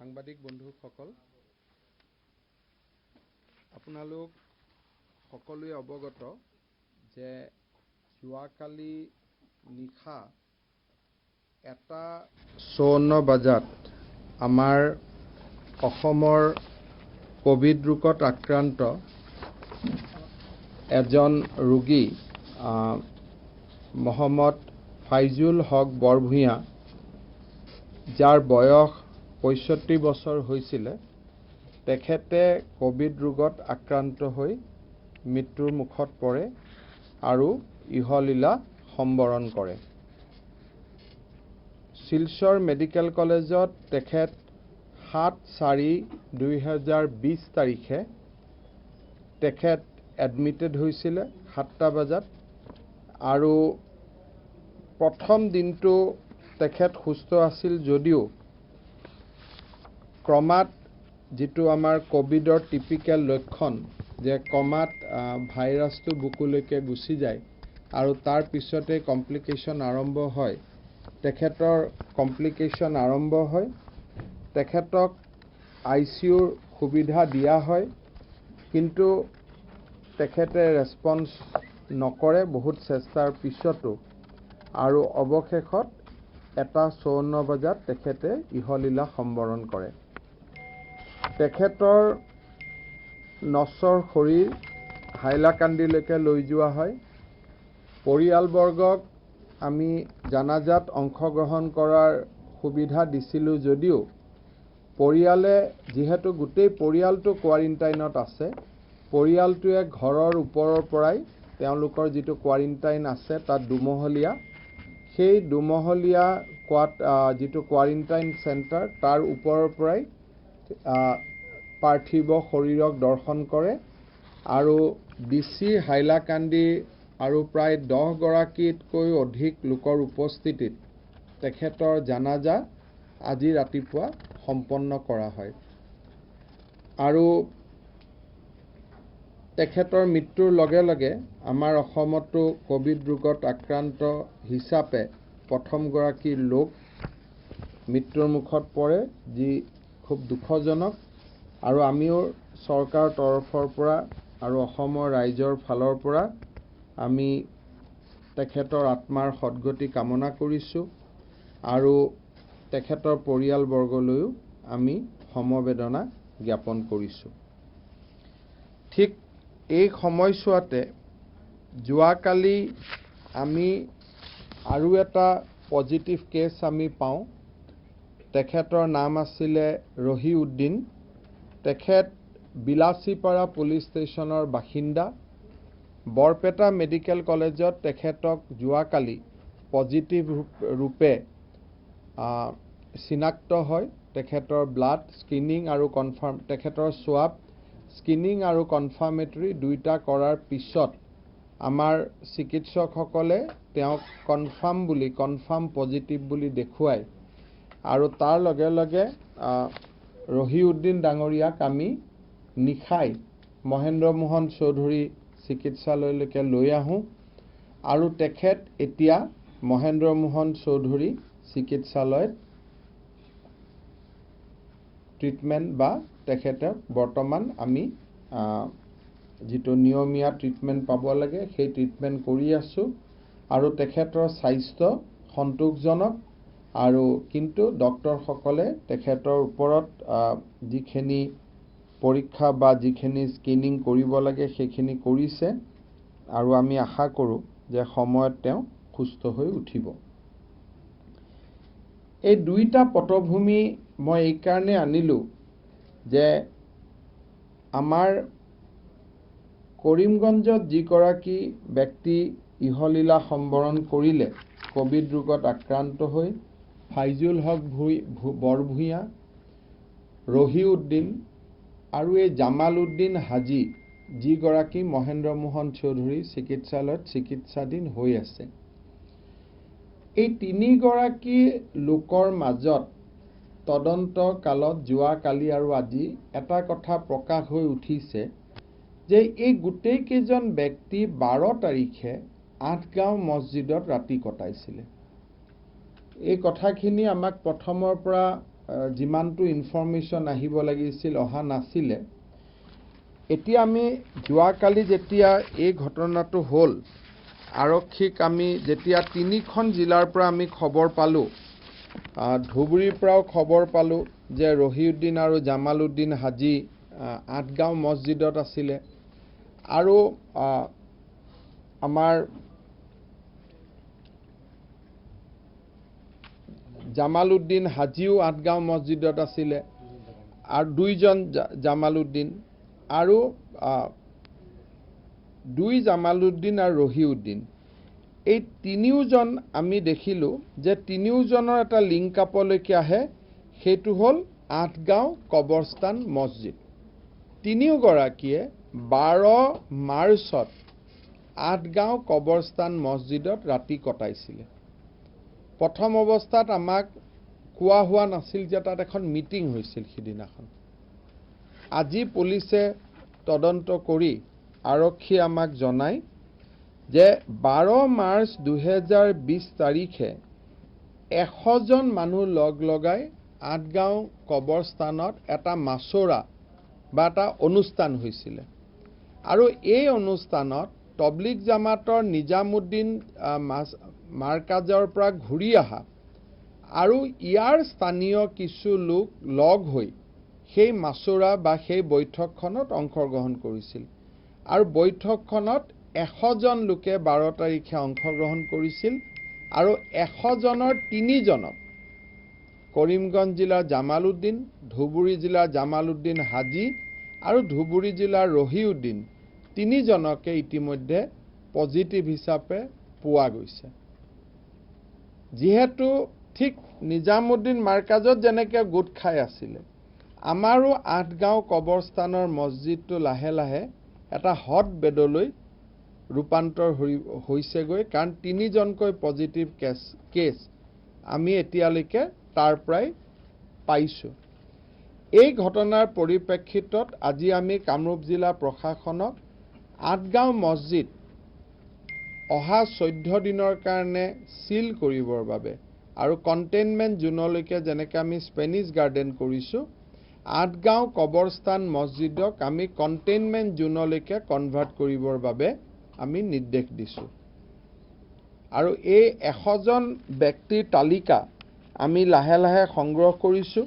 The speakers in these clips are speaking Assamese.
সাংবাদিক বন্ধুসকল, আপোনালোক সকলোৱে অৱগত যে যোৱাকালি নিশা 1:54 বজাত আমাৰ অসমৰ কোভিড ৰোগত আক্ৰান্ত এজন ৰোগী মহম্মদ ফাইজুল হক বৰভূঞা, যাৰ বয়স 65 বছৰ হৈছিলে, তেখেতে কোভিড ৰোগত আক্ৰান্ত হৈ মৃত্যুৰ মুখত পৰে আৰু ইহলীলা সম্বৰণ কৰে। শিলচৰ মেডিকেল কলেজত তেখেত 7/4/2020 তাৰিখে তেখেত এডমিটেড হৈছিলে 7টা বজাত, আৰু প্ৰথম দিনটো তেখেত সুস্থ আছিল যদিও ক্ৰমাৎ যিটো আমাৰ কোভিডৰ টিপিকেল লক্ষণ যে ক্ৰমাৎ ভাইৰাছটো বুকুলৈকে গুচি যায় আৰু তাৰ পিছতে কমপ্লিকেশ্যন আৰম্ভ হয়। তেখেতৰ কমপ্লিকেশ্যন আৰম্ভ হয়, তেখেতক ICUৰ সুবিধা দিয়া হয়, কিন্তু তেখেতে ৰেছপন্স নকৰে বহুত চেষ্টাৰ পিছতো, আৰু অৱশেষত 1:54 বজাত তেখেতে ইহলীলা সম্বৰণ কৰে। তেখেতৰ নশ্বৰ শৰীৰ হাইলাকান্দিলৈকে লৈ যোৱা হয়। পৰিয়ালবৰ্গক আমি জানাজাত অংশগ্ৰহণ কৰাৰ সুবিধা দিছিলোঁ যদিও পৰিয়ালে, যিহেতু গোটেই পৰিয়ালটো কোৱাৰেণ্টাইনত আছে, পৰিয়ালটোৱে ঘৰৰ ওপৰৰ পৰাই তেওঁলোকৰ যিটো কোৱাৰেণ্টাইন আছে তাত দুমহলীয়া, সেই দুমহলীয়া যিটো কোৱাৰেণ্টাইন চেণ্টাৰ তাৰ ওপৰৰ পৰাই পাৰ্থিৱ শৰীৰক দৰ্শন কৰে, আৰু DC হাইলাকান্দি আৰু প্ৰায় 10 গৰাকীতকৈ অধিক লোকৰ উপস্থিতিত তেখেতৰ জানাজা আজি ৰাতিপুৱা সম্পন্ন কৰা হয়। আৰু তেখেতৰ মৃত্যুৰ লগে লগে আমাৰ অসমতো কোভিড ৰোগত আক্ৰান্ত হিচাপে প্ৰথমগৰাকী লোক মৃত্যুৰ মুখত পৰে, যি খুব দুখজনক। আৰু আমিও চৰকাৰৰ তৰফৰ পৰা আৰু অসমৰ ৰাইজৰ ফালৰ পৰা আমি তেখেতৰ আত্মাৰ সদ্গতি কামনা কৰিছোঁ, আৰু তেখেতৰ পৰিয়ালবৰ্গলৈও আমি সমবেদনা জ্ঞাপন কৰিছোঁ। ঠিক এই সময়ছোৱাতে যোৱাকালি আমি আৰু এটা পজিটিভ কেছ আমি পাওঁ। তেখেতৰ নাম আছিলে ৰহিউদ্দিন। তেখেত বিলাচীপাৰা পুলিচ ষ্টেচনৰ বাসিন্দা। বৰপেটা মেডিকেল কলেজত তেখেতক যোৱাকালি পজিটিভ ৰূপে চিনাক্ত হয়। তেখেতৰ ব্লাড স্ক্ৰিনিং আৰু তেখেতৰ সোৱাব স্ক্ৰিনিং আৰু কনফাৰ্মেটৰী দুইটা কৰাৰ পিছত আমাৰ চিকিৎসকসকলে তেওঁক কনফাৰ্ম পজিটিভ বুলি দেখুৱায়, আৰু তাৰ লগে লগে ৰহিউদ্দিন ডাঙৰীয়াক আমি নিশাই মহেন্দ্ৰ মোহন চৌধুৰী চিকিৎসালয়লৈকে লৈ আহোঁ, আৰু তেখেত এতিয়া মহেন্দ্ৰ মোহন চৌধুৰী চিকিৎসালয়ত ট্ৰিটমেণ্ট বা তেখেতে বৰ্তমান আমি যিটো নিয়মীয়া ট্ৰিটমেণ্ট পাব লাগে সেই ট্ৰিটমেণ্ট কৰি আছোঁ, আৰু তেখেতৰ স্বাস্থ্য সন্তোষজনক। আৰু কিন্তু ডক্টৰসকলে তেখেতৰ ওপৰত যিখিনি পৰীক্ষা বা যিখিনি স্ক্ৰিনিং কৰিব লাগে সেইখিনি কৰিছে, আৰু আমি আশা কৰোঁ যে সময়ত তেওঁ সুস্থ হৈ উঠিব। এই দুইটা পটভূমি মই এইকাৰণে আনিলোঁ যে আমাৰ কৰিমগঞ্জত যিগৰাকী ব্যক্তি ইহলীলা সম্বৰণ কৰিলে কোভিড ৰোগত আক্ৰান্ত হৈ, ফাইজুল হক বৰভূঞা, ৰহিউদ্দিন আৰু এই জামালউদ্দিন হাজী, যিগৰাকী মহেন্দ্ৰ মোহন চৌধুৰী চিকিৎসালয়ত চিকিৎসাধীন হৈ আছে, এই তিনিগৰাকী লোকৰ মাজত তদন্ত কালত যোৱাকালি আৰু আজি এটা কথা প্ৰকাশ হৈ উঠিছে যে এই গোটেই কেইজন ব্যক্তি 12 তাৰিখে 8 গাঁও মছজিদত ৰাতি কটাইছিলে। এই কথাখিনি আমাক প্ৰথমৰ পৰা যিমানটো ইনফৰমেশ্যন আহিব লাগিছিল অহা নাছিলে। এতিয়া আমি যোৱাকালি যেতিয়া এই ঘটনাটো হ'ল, আৰক্ষীক আমি যেতিয়া 3খন জিলাৰ পৰা আমি খবৰ পালোঁ, ধুবুৰীৰ পৰাও খবৰ পালোঁ যে ৰহিউদ্দিন আৰু জামালউদ্দিন হাজি আঠগাঁও মছজিদত আছিলে, আৰু আমাৰ জামালউদ্দিন হাজিও আঠগাঁও মছজিদত আছিলে, আৰু 2জন জামালউদ্দিন, আৰু 2 জামালউদ্দিন আৰু ৰহিউদ্দিন, এই 3জন আমি দেখিলোঁ যে 3জনৰ এটা লিংক আপলৈকে আহে, সেইটো হ'ল আঠগাঁও কবৰস্থান মছজিদ। 3গৰাকীয়ে 12 মাৰ্চত আঠগাঁও কবৰস্থান মছজিদত ৰাতি কটাইছিলে। প্ৰথম অৱস্থাত আমাক কোৱা হোৱা নাছিল যে তাত এখন মিটিং হৈছিল সিদিনাখন। আজি পুলিচে তদন্ত কৰি আৰক্ষীয়ে আমাক জনায় যে 12 মাৰ্চ 2020 তাৰিখে 100জন মানুহ লগ লগাই আঠগাঁও কবৰস্থানত এটা মাছৰা বা এটা অনুষ্ঠান হৈছিলে, আৰু এই অনুষ্ঠানত তবলিগ জামাতৰ নিজামুদ্দিন মাৰ্কাজৰ পৰা ঘূৰি অহা আৰু ইয়াৰ স্থানীয় কিছু লোক লগ হৈ সেই মাছৰা বা সেই বৈঠকখনত অংশগ্ৰহণ কৰিছিল, আৰু বৈঠকখনত 100জন লোকে 12 তাৰিখে অংশগ্ৰহণ কৰিছিল, আৰু 100জনৰ 3জনক কৰিমগঞ্জ জিলাৰ জামালউদ্দিন, ধুবুৰী জিলাৰ জামালউদ্দিন হাজি আৰু ধুবুৰী জিলাৰ ৰহিউদ্দিন 3জনকে ইতিমধ্যে পজিটিভ হিচাপে পোৱা গৈছে। যিহেতু ঠিক নিজামুদ্দিন মাৰ্কাজত যেনেকৈ গোট খাই আছিলে, আমাৰো আঠগাঁও কবৰস্থানৰ মছজিদটো লাহে লাহে এটা হট বেডলৈ ৰূপান্তৰ হৈছেগৈ, কাৰণ 3জনকৈ পজিটিভ কেছ আমি এতিয়ালৈকে তাৰ পৰাই পাইছোঁ। এই ঘটনাৰ পৰিপ্ৰেক্ষিতত আজি আমি কামৰূপ জিলা প্ৰশাসনক আঠগাঁও মছজিদ অহা 14 দিনৰ কাৰণে সিল কৰিবৰ বাবে আৰু কণ্টেইনমেণ্ট জোনলৈকে যেনেকৈ আমি স্পেনিছ গাৰ্ডেন কৰিছোঁ, আঠগাঁও কবৰস্থান মছজিদক আমি কণ্টেইনমেণ্ট জোনলৈকে কনভাৰ্ট কৰিবৰ বাবে আমি নিৰ্দেশ দিছোঁ। আৰু এই 100জন ব্যক্তিৰ তালিকা আমি লাহে লাহে সংগ্ৰহ কৰিছোঁ।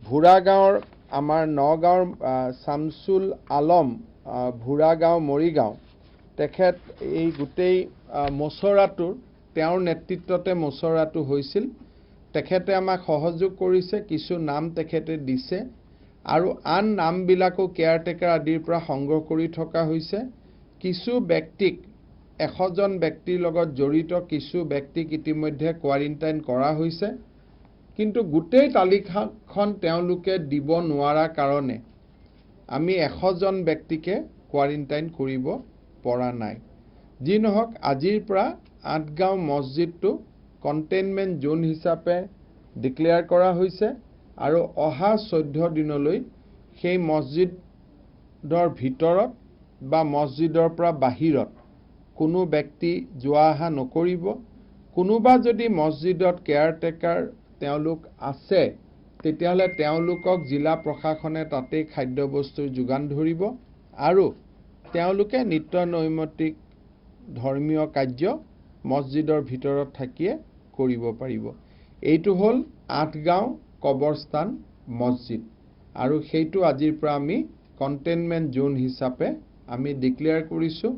ভোৰাগাঁৱৰ আমাৰ নগাঁৱৰ শামছুল আলম, ভোৰাগাঁও মৰিগাঁও, তেখেত এই গোটেই মছৰাটোৰ তেওঁৰ নেতৃত্বতে মছৰাটো হৈছিল। তেখেতে আমাক সহযোগ কৰিছে, কিছু নাম তেখেতে দিছে, আৰু আন নামবিলাকো কেয়াৰটেকাৰ আদিৰ পৰা সংগ্ৰহ কৰি থকা হৈছে। কিছু ব্যক্তিক 100জন ব্যক্তিৰ লগত জড়িত কিছু ব্যক্তিক ইতিমধ্যে কোৱাৰেণ্টাইন কৰা হৈছে, কিন্তু গোটেই তালিকাখন তেওঁলোকে দিব নোৱাৰা কাৰণে আমি 100জন ব্যক্তিকে কোৱাৰেণ্টাইন কৰিব পৰা নাই। যি নহওক, আজিৰ পৰা আঠগাঁও মছজিদটো কণ্টেইনমেণ্ট জোন হিচাপে ডিক্লেয়াৰ কৰা হৈছে, আৰু অহা 14 দিনলৈ সেই মছজিদৰ ভিতৰত বা মছজিদৰ পৰা বাহিৰত কোনো ব্যক্তি যোৱা অহা নকৰিব। কোনোবা যদি মছজিদত কেয়াৰটেকাৰ তেওঁলোক আছে, তেতিয়াহ'লে তেওঁলোকক জিলা প্ৰশাসনে তাতেই খাদ্যবস্তুৰ যোগান ধৰিব, আৰু তেওঁলোকে নিত্য নৈমিত্তিক ধৰ্মীয় কাৰ্য মছজিদৰ ভিতৰত থাকিয়ে কৰিব পাৰিব। এইটো হ'ল আঠগাঁও কবৰস্থান মছজিদ, আৰু সেইটো আজিৰ পৰা আমি কণ্টেইনমেণ্ট জোন হিচাপে আমি ডিক্লেয়াৰ কৰিছোঁ।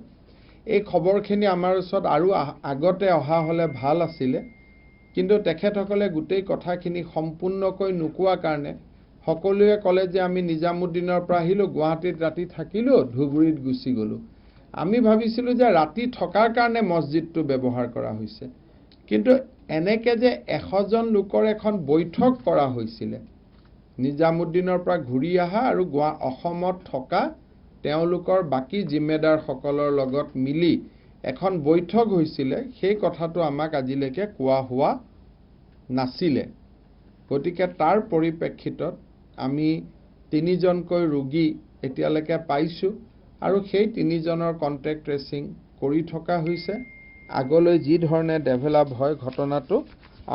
এই খবৰখিনি আমাৰ ওচৰত আৰু আগতে অহা হ'লে ভাল আছিলে, কিন্তু তেখেতসকলে গোটেই কথাখিনি সম্পূৰ্ণকৈ নোকোৱা কাৰণে সকলোৱে ক'লে যে আমি নিজামুদ্দিনৰ পৰা আহিলোঁ, গুৱাহাটীত ৰাতি থাকিলোঁ, ধুবুৰীত গুচি গ'লোঁ। আমি ভাবিছিলোঁ যে ৰাতি থকাৰ কাৰণে মছজিদটো ব্যৱহাৰ কৰা হৈছে, কিন্তু এনেকৈ যে 100জন লোকৰ এখন বৈঠক কৰা হৈছিলে, নিজামুদ্দিনৰ পৰা ঘূৰি অহা আৰু অসমত থকা তেওঁলোকৰ বাকী জিম্মেদাৰসকলৰ লগত মিলি এখন বৈঠক হৈছিলে, সেই কথাটো আমাক আজিলৈকে কোৱা হোৱা নাছিলে। গতিকে তাৰ পৰিপ্ৰেক্ষিতত আমি 3জনকৈ ৰোগী এতিয়ালৈকে পাইছোঁ, আৰু সেই 3জনৰ কণ্টেক্ট ট্ৰেচিং কৰি থকা হৈছে। আগলৈ যি ধৰণে ডেভেলপ হয় ঘটনাটো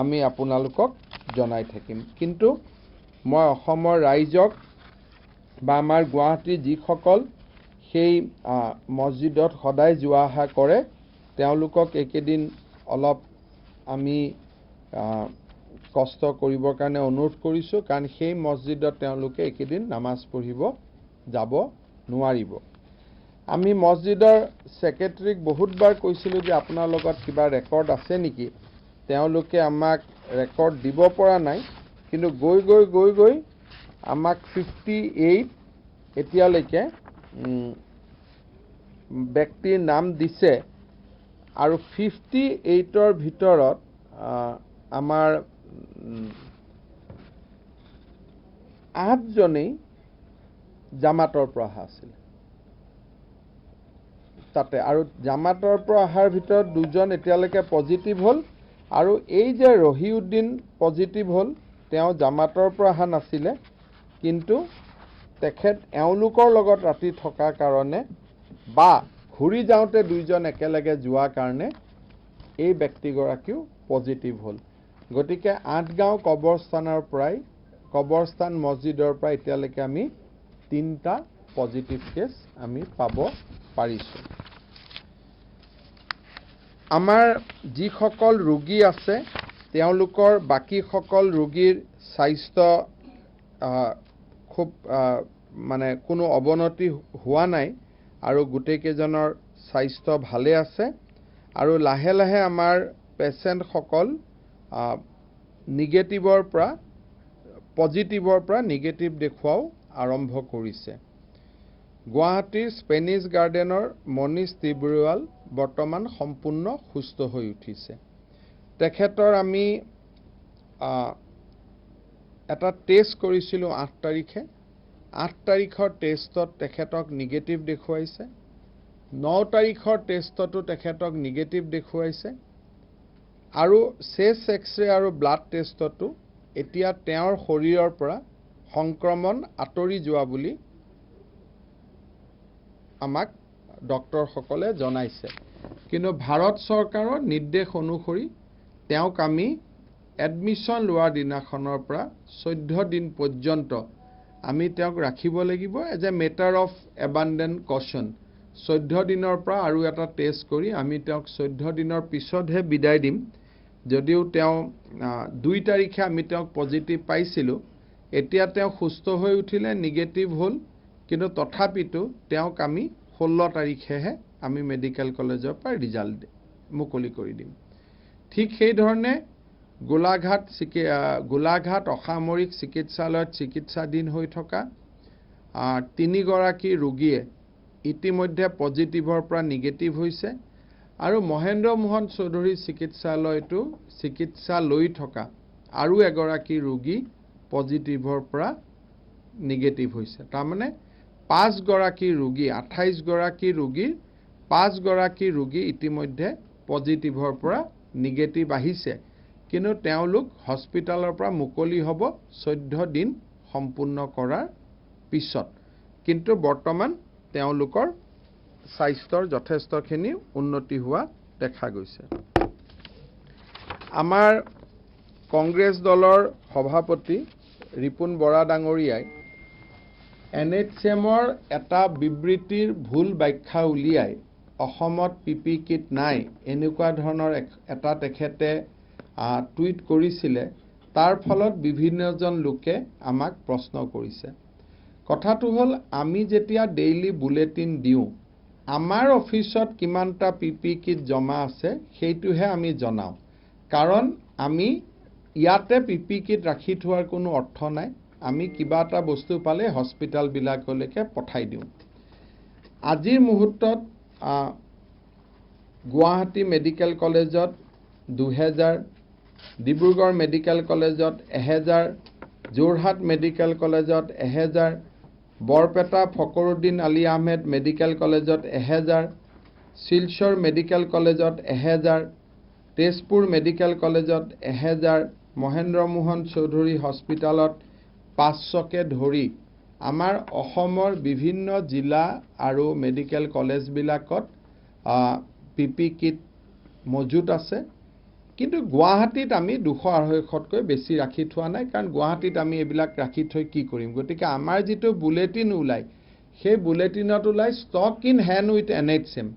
আমি আপোনালোকক জনাই থাকিম। কিন্তু মই অসমৰ ৰাইজক বা আমাৰ গুৱাহাটীৰ যিসকল সেই মছজিদত সদায় যোৱা অহা কৰে তেওঁলোকক এইকেইদিন অলপ আমি কষ্ট কৰিবৰ কাৰণে অনুৰোধ কৰিছোঁ, কাৰণ সেই মছজিদত তেওঁলোকে এইকেইদিন নামাজ পঢ়িব যাব নোৱাৰিব। আমি মছজিদৰ ছেক্ৰেটাৰীক বহুতবাৰ কৈছিলোঁ যে আপোনাৰ লগত কিবা ৰেকৰ্ড আছে নেকি। তেওঁলোকে আমাক ৰেকৰ্ড দিব পৰা নাই, কিন্তু গৈ গৈ আমাক 58 এতিয়ালৈকে ব্যক্তিৰ নাম দিছে, আৰু 58ৰ ভিতৰত আমাৰ 8জনেই জামাতৰ পৰা অহা আছিল তাতে, আৰু জামাতৰ পৰা অহাৰ ভিতৰত 2জন এতিয়ালৈকে পজিটিভ হ'ল, আৰু এই যে ৰহিউদ্দিন পজিটিভ হ'ল তেওঁ জামাতৰ পৰা অহা নাছিলে, কিন্তু তেখেত এওঁলোকৰ লগত ৰাতি থকাৰ কাৰণে বা ঘূৰি যাওঁতে 2জন একেলগে যোৱাৰ কাৰণে এই ব্যক্তিগৰাকীও পজিটিভ হ'ল। গতিকে 8গাঁও কবৰস্থান মছজিদৰ পৰা এতিয়ালৈকে আমি 3টা পজিটিভ কেছ আমি পাব পাৰিছোঁ। আমাৰ যিসকল ৰোগী আছে তেওঁলোকৰ বাকীসকল ৰোগীৰ স্বাস্থ্য খুব মানে কোনো অৱনতি হোৱা নাই, আৰু গোটেইকেইজনৰ স্বাস্থ্য ভালে আছে, আৰু লাহে লাহে আমাৰ পেচেণ্টসকল পজিটিভৰ পৰা নিগেটিভ দেখুৱাও আৰম্ভ কৰিছে। গুৱাহাটীৰ স্পেনিছ গাৰ্ডেনৰ মনীষ টিব্ৰিৱাল বৰ্তমান সম্পূৰ্ণ সুস্থ হৈ উঠিছে। তেখেতৰ আমি এটা টেষ্ট কৰিছিলোঁ 8 তাৰিখে। 8 তাৰিখৰ টেষ্টত তেখেতক নিগেটিভ দেখুৱাইছে, 9 তাৰিখৰ টেষ্টতো তেখেতক নিগেটিভ দেখুৱাইছে, আৰু চেষ্ট এক্সৰে আৰু ব্লাড টেষ্টতো এতিয়া তেওঁৰ শৰীৰৰ পৰা সংক্ৰমণ আঁতৰি যোৱা বুলি আমাক ডক্টৰসকলে জনাইছে। কিন্তু ভাৰত চৰকাৰৰ নিৰ্দেশ অনুসৰি তেওঁক আমি এডমিশ্যন লোৱাৰ দিনাখনৰ পৰা 14 দিন পৰ্যন্ত আমি তেওঁক ৰাখিব লাগিব এজ এ মেটাৰ অফ এবাণ্ডেণ্ট কশ্যন। 14 দিনৰ পৰা আৰু এটা টেষ্ট কৰি আমি তেওঁক 14 দিনৰ পিছতহে বিদায় দিম। যদিও তেওঁ 2 তাৰিখে আমি তেওঁক পজিটিভ পাইছিলোঁ, এতিয়া তেওঁ সুস্থ হৈ উঠিলে, নিগেটিভ হ'ল, কিন্তু তথাপিতো তেওঁক আমি 16 তাৰিখেহে আমি মেডিকেল কলেজৰ পৰা ৰিজাল্ট মুকলি কৰি দিম। ঠিক সেইধৰণে গোলাঘাট অসামৰিক চিকিৎসালয়ত চিকিৎসাধীন হৈ থকা 3গৰাকী ৰোগীয়ে ইতিমধ্যে পজিটিভৰ পৰা নিগেটিভ হৈছে, আৰু মহেন্দ্ৰ মোহন চৌধুৰী চিকিৎসালয়তো চিকিৎসা লৈ থকা আৰু এগৰাকী ৰোগী পজিটিভৰ পৰা নিগেটিভ হৈছে। তাৰমানে 5গৰাকী ৰোগী, 28গৰাকী ৰোগীৰ 5গৰাকী ৰোগী ইতিমধ্যে পজিটিভৰ পৰা নিগেটিভ আহিছে, কিন্তু তেওঁলোক হস্পিটালৰ পৰা মুকলি হ'ব 14 দিন সম্পূৰ্ণ কৰাৰ পিছত। কিন্তু বৰ্তমান তেওঁলোকৰ স্বাস্থ্যৰ যথেষ্টখিনি উন্নতি হোৱা দেখা গৈছে। আমাৰ কংগ্ৰেছ দলৰ সভাপতি ৰিপুণ বৰা ডাঙৰীয়াই NHM-ৰ এটা বিবৃতিৰ ভুল ব্যাখ্যা উলিয়াই অসমত PP কিট নাই এনেকুৱা ধৰণৰ এটা তেখেতে টুইট কৰিছিলে। তাৰ ফলত বিভিন্নজন লোকে আমাক প্ৰশ্ন কৰিছে। কথাটো হ'ল, আমি যেতিয়া ডেইলি বুলেটিন দিওঁ, আমাৰ অফিচত কিমানটা PP কিট জমা আছে সেইটোহে আমি জনাওঁ, কাৰণ আমি ইয়াতে PP কিট ৰাখি থোৱাৰ কোনো অৰ্থ নাই। আমি কিবা এটা বস্তু পালে হস্পিটালবিলাকলৈকে পঠাই দিওঁ। আজিৰ মুহূৰ্তত গুৱাহাটী মেডিকেল কলেজত 2000, ডিব্ৰুগড় মেডিকেল কলেজত 1000, যোৰহাট মেডিকেল কলেজত 1000, বৰপেটা ফকৰুদ্দিন আলী আহমেদ মেডিকেল কলেজত 1000, শিলচৰ মেডিকেল কলেজত 1000, তেজপুৰ মেডিকেল কলেজত 1000, মহেন্দ্ৰ মোহন চৌধুৰী হস্পিটালত 500কে ধৰি আমাৰ অসমৰ বিভিন্ন জিলা আৰু মেডিকেল কলেজবিলাকত PP কিট মজুত আছে। কিন্তু গুৱাহাটীত আমি 200-250তকৈ বেছি ৰাখি থোৱা নাই, কাৰণ গুৱাহাটীত আমি এইবিলাক ৰাখি থৈ কি কৰিম। গতিকে আমাৰ যিটো বুলেটিন ওলায়, সেই বুলেটিনত ওলায় stock in hand with NHM,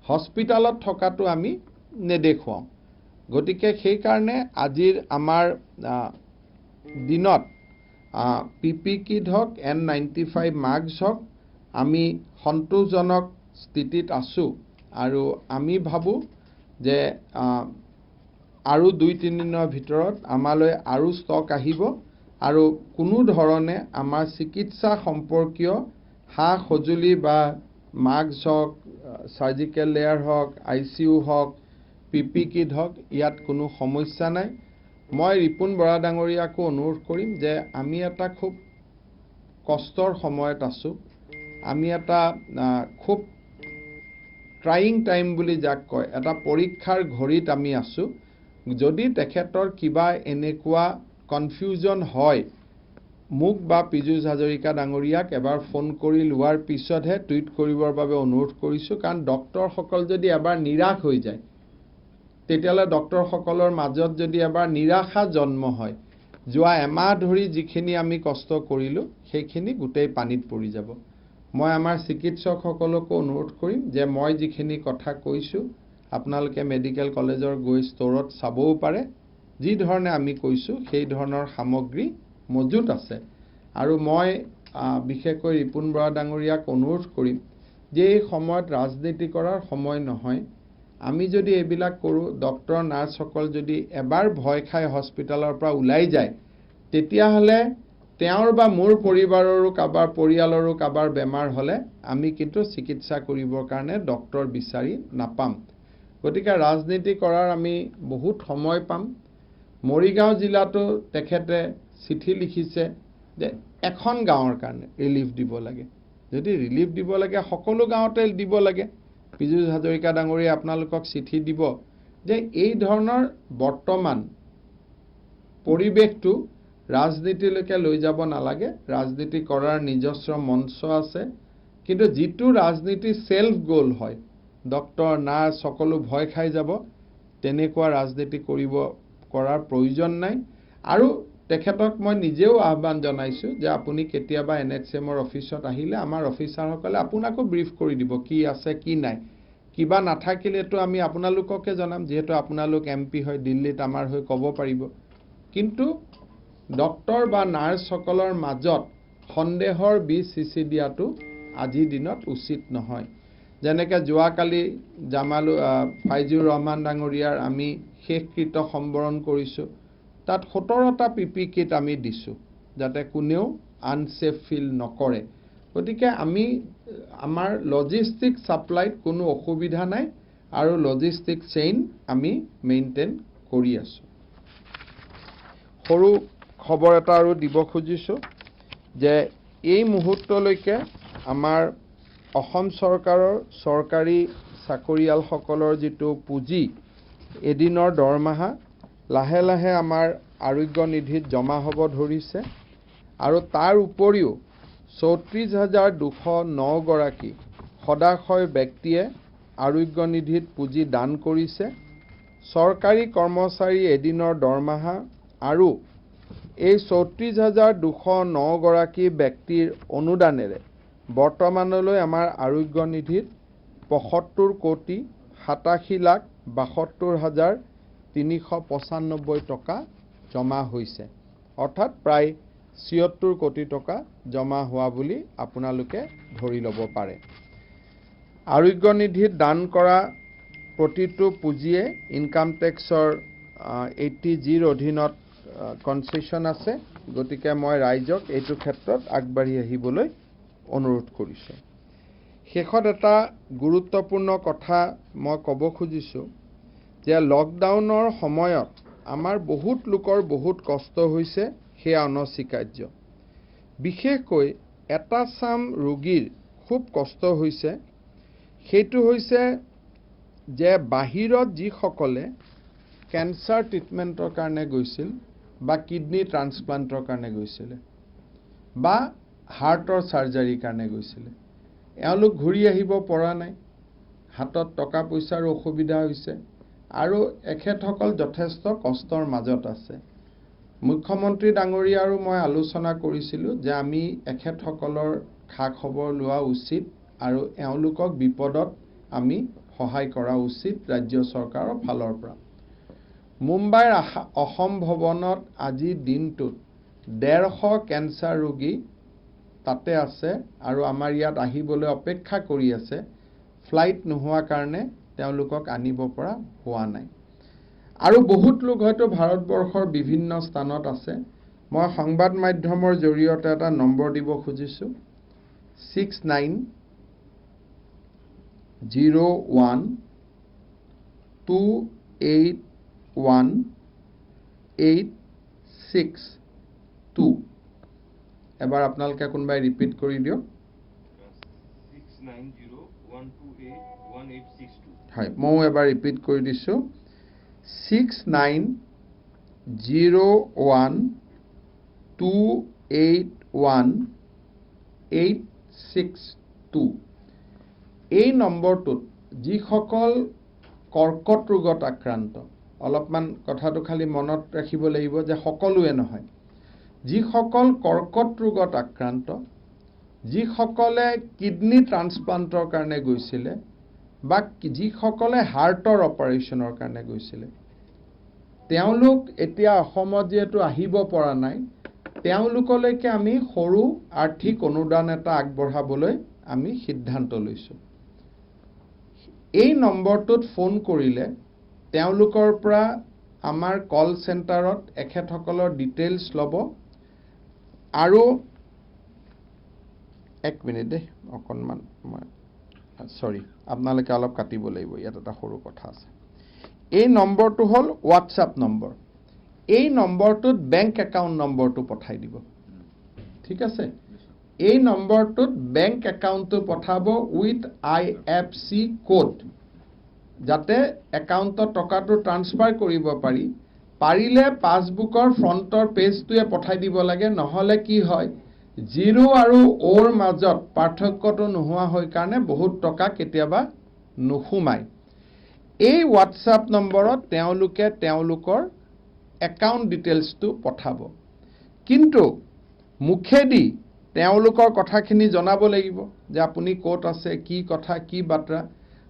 হস্পিটালত থকাটো আমি নেদেখুৱাওঁ। গতিকে সেইকাৰণে আজিৰ আমাৰ দিনত PP কিট হওক, N95 মাস্ক হওক, আমি সন্তোষজনক স্থিতিত আছোঁ। আৰু আমি ভাবোঁ যে আৰু 2-3 দিনৰ ভিতৰত আমালৈ আৰু ষ্টক আহিব, আৰু কোনো ধৰণে আমাৰ চিকিৎসা সম্পৰ্কীয় সা সঁজুলি বা মাস্ক হওক, সাৰ্জিকেল লেয়াৰ হওক, ICU হওক, PP কিট হওক, ইয়াত কোনো সমস্যা নাই। মই ৰিপুন বৰা ডাঙৰীয়াকো অনুৰোধ কৰিম যে আমি এটা খুব কষ্টৰ সময়ত আছোঁ। আমি এটা খুব ট্ৰাইং টাইম বুলি যাক কয়, এটা পৰীক্ষাৰ ঘড়ীত আমি আছোঁ। যদি তেখেতৰ কিবা এনেকুৱা কনফিউজন হয়, মোক বা পীযুষ হাজৰিকা ডাঙৰীয়াক এবাৰ ফোন কৰি লোৱাৰ পিছতহে টুইট কৰিবৰ বাবে অনুৰোধ কৰিছোঁ। কাৰণ ডক্টৰসকল যদি এবাৰ নিৰাশ হৈ যায়, তেতিয়াহ'লে ডক্টৰসকলৰ মাজত যদি এবাৰ নিৰাশা জন্ম হয়, যোৱা এমাহ ধৰি যিখিনি আমি কষ্ট কৰিলোঁ সেইখিনি গোটেই পানীত পৰি যাব। মই আমাৰ চিকিৎসকসকলকো অনুৰোধ কৰিম যে মই যিখিনি কথা কৈছোঁ আপোনালোকে মেডিকেল কলেজৰ গৈ ষ্ট'ৰত চাবও পাৰে। যি ধৰণে আমি কৈছোঁ সেই ধৰণৰ সামগ্ৰী মজুত আছে। আৰু মই বিশেষকৈ ৰিপুন বৰা ডাঙৰীয়াক অনুৰোধ কৰিম যে এই সময়ত ৰাজনীতি কৰাৰ সময় নহয়। আমি যদি এইবিলাক কৰোঁ, ডক্টৰ নাৰ্ছসকল যদি এবাৰ ভয় খাই হস্পিটালৰ পৰা ওলাই যায়, তেতিয়াহ'লে তেওঁৰ বা মোৰ পৰিবাৰৰো কাৰোবাৰ পৰিয়ালৰো কাৰোবাৰ বেমাৰ হ'লে আমি কিন্তু চিকিৎসা কৰিবৰ কাৰণে ডক্টৰ বিচাৰি নাপাম। গতিকে ৰাজনীতি কৰাৰ আমি বহুত সময় পাম। মৰিগাঁও জিলাতো তেখেতে চিঠি লিখিছে যে এখন গাঁৱৰ কাৰণে ৰিলিফ দিব লাগে। যদি ৰিলিফ দিব লাগে সকলো গাঁৱতে দিব লাগে। পীযুষ হাজৰিকা ডাঙৰীয়া আপোনালোকক চিঠি দিব যে এই ধৰণৰ বৰ্তমান পৰিৱেশটো ৰাজনীতিলৈকে লৈ যাব নালাগে। ৰাজনীতি কৰাৰ নিজস্ব মঞ্চ আছে, কিন্তু যিটো ৰাজনীতি সেলফ গোল হয়, ডক্টৰ নাৰ্ছ সকলো ভয় খাই যাব, তেনেকুৱা ৰাজনীতি কৰাৰ প্ৰয়োজন নাই। আৰু তেখেতক মই নিজেও আহ্বান জনাইছোঁ যে আপুনি কেতিয়াবা NHMৰ অফিচত আহিলে আমাৰ অফিচাৰসকলে আপোনাকো ব্ৰিফ কৰি দিব কি আছে কি নাই। কিবা নাথাকিলেতো আমি আপোনালোককে জনাম, যিহেতু আপোনালোক MP হয়, দিল্লীত আমাৰ হৈ ক'ব পাৰিব। কিন্তু ডক্টৰ বা নাৰ্ছসকলৰ মাজত সন্দেহৰ বীজ সিঁচি দিয়াটো আজিৰ দিনত উচিত নহয়। যেনেকৈ যোৱাকালি ফাইজুৰ ৰহমান ডাঙৰীয়াৰ আমি শেষকৃত্য সম্বৰণ কৰিছোঁ। তাত 17টা PP কিট আমি দিছোঁ, যাতে কোনেও আনছেফ ফিল নকৰে। গতিকে আমি আমাৰ লজিষ্টিক ছাপ্লাইত কোনো অসুবিধা নাই, আৰু লজিষ্টিক চেইন আমি মেইনটেইন কৰি আছোঁ। সৰু খবৰ এটা আৰু দিব খুজিছোঁ যে এই মুহূৰ্তলৈকে আমাৰ অসম চৰকাৰৰ চৰকাৰী চাকৰিয়ালসকলৰ যিটো পুঁজি, এদিনৰ দৰমহা লাহে লাহে আমাৰ আৰোগ্য নিধিত জমা হ'ব ধৰিছে। আৰু তাৰ উপৰিও 34,209 গৰাকী সদাশয় ব্যক্তিয়ে আৰোগ্য নিধিত পুঁজি দান কৰিছে। চৰকাৰী কৰ্মচাৰী এদিনৰ দৰমহা আৰু এই 34,209 গৰাকী ব্যক্তিৰ অনুদানেৰে বৰ্তমানলৈ আমাৰ আৰোগ্য নিধিত 75,87,72,395 টকা জমা হৈছে। অৰ্থাৎ প্ৰায় 76 কোটি টকা জমা হোৱা বুলি আপোনালোকে ধৰি ল'ব পাৰে। আৰোগ্য নিধিত দান কৰা প্ৰতিটো পুঁজিয়ে ইনকাম টেক্সৰ 80Gৰ অধীনত কনচেশ্যন আছে। গতিকে মই ৰাইজক এইটো ক্ষেত্ৰত আগবাঢ়ি আহিবলৈ অনুৰোধ কৰিছোঁ। শেষত এটা গুৰুত্বপূৰ্ণ কথা মই ক'ব খুজিছোঁ যে লকডাউনৰ সময়ত আমাৰ বহুত লোকৰ বহুত কষ্ট হৈছে, সেয়া অনস্বীকাৰ্য। বিশেষকৈ এটা চাম ৰোগীৰ খুব কষ্ট হৈছে, সেইটো হৈছে যে বাহিৰত যিসকলে কেঞ্চাৰ ট্ৰিটমেণ্টৰ কাৰণে গৈছিল বা কিডনি ট্ৰান্সপ্লাণ্টৰ কাৰণে গৈছিলে বা হাৰ্টৰ চাৰ্জাৰীৰ কাৰণে গৈছিলে, এওঁলোক ঘূৰি আহিব পৰা নাই। হাতত টকা পইচাৰ অসুবিধা হৈছে, আৰু এখেতসকল যথেষ্ট কষ্টৰ মাজত আছে। মুখ্যমন্ত্ৰী ডাঙৰীয়া আৰু মই আলোচনা কৰিছিলোঁ যে আমি এখেতসকলৰ খা খবৰ লোৱা উচিত আৰু এওঁলোকক বিপদত আমি সহায় কৰা উচিত ৰাজ্য চৰকাৰৰ ফালৰ পৰা। মুম্বাইৰ অসম ভৱনত আজি দিনটোত 150 কেঞ্চাৰ ৰোগী তাতে আছে আৰু আমাৰ ইয়াত আহিবলৈ অপেক্ষা কৰি আছে। ফ্লাইট নোহোৱাৰ কাৰণে তেওঁলোকক আনিব পৰা হোৱা নাই। আৰু বহুত লোক হয়তো ভাৰতবৰ্ষৰ বিভিন্ন স্থানত আছে। মই সংবাদ মাধ্যমৰ জৰিয়তে এটা নম্বৰ দিব খুজিছোঁ, 6901281862। এবাৰ আপোনালোকে কোনোবাই ৰিপিট কৰি দিয়ক। 6901281862। হয়, ময়ো এবাৰ ৰিপিট কৰি দিছোঁ, 6901281862। এই নম্বৰটোত যিসকল কৰ্কট ৰোগত আক্ৰান্ত, অলপমান কথাটো খালি মনত ৰাখিব লাগিব যে সকলোৱে নহয়, যিসকল কৰ্কট ৰোগত আক্ৰান্ত, যিসকলে কিডনি ট্ৰান্সপ্লান্টৰ কাৰণে গৈছিলে বা যিসকলে হাৰ্টৰ অপাৰেশ্যনৰ কাৰণে গৈছিলে, তেওঁলোক এতিয়া অসমত যিহেতু আহিব পৰা নাই, তেওঁলোকলৈকে আমি সৰু আৰ্থিক অনুদান এটা আগবঢ়াবলৈ আমি সিদ্ধান্ত লৈছোঁ। এই নম্বৰটোত ফোন কৰিলে তেওঁলোকৰ পৰা আমাৰ কল চেণ্টাৰত এখেতসকলৰ ডিটেইলছ ল'ব। আৰু এক মিনিট দেই, অকণমান মই সৰি, আপোনালোকে অলপ কাটিব লাগিব, ইয়াত এটা সৰু কথা আছে। এই নম্বৰটো হ'ল হোৱাটছআপ নম্বৰ। এই নম্বৰটোত বেংক একাউণ্ট নম্বৰটো পঠাই দিব, ঠিক আছে? এই নম্বৰটোত বেংক একাউণ্টটো পঠাব উইথ IFC কোড, যাতে একাউণ্টত টকাটো ট্ৰান্সফাৰ কৰিব পাৰি। পাৰিলে পাছবুকৰ ফ্ৰণ্টৰ পেজটোৱে পঠাই দিব লাগে, নহ'লে কি হয়, 0 আৰু Oৰ মাজত পাৰ্থক্যটো নোহোৱা হৈ কাৰণে বহুত টকা কেতিয়াবা নোসোমায়। এই হোৱাটছআপ নম্বৰত তেওঁলোকে তেওঁলোকৰ একাউণ্ট ডিটেইলছটো পঠাব, কিন্তু মুখেদি তেওঁলোকৰ কথাখিনি জনাব লাগিব যে আপুনি ক'ত আছে, কি কথা, কি বাৰ্তা।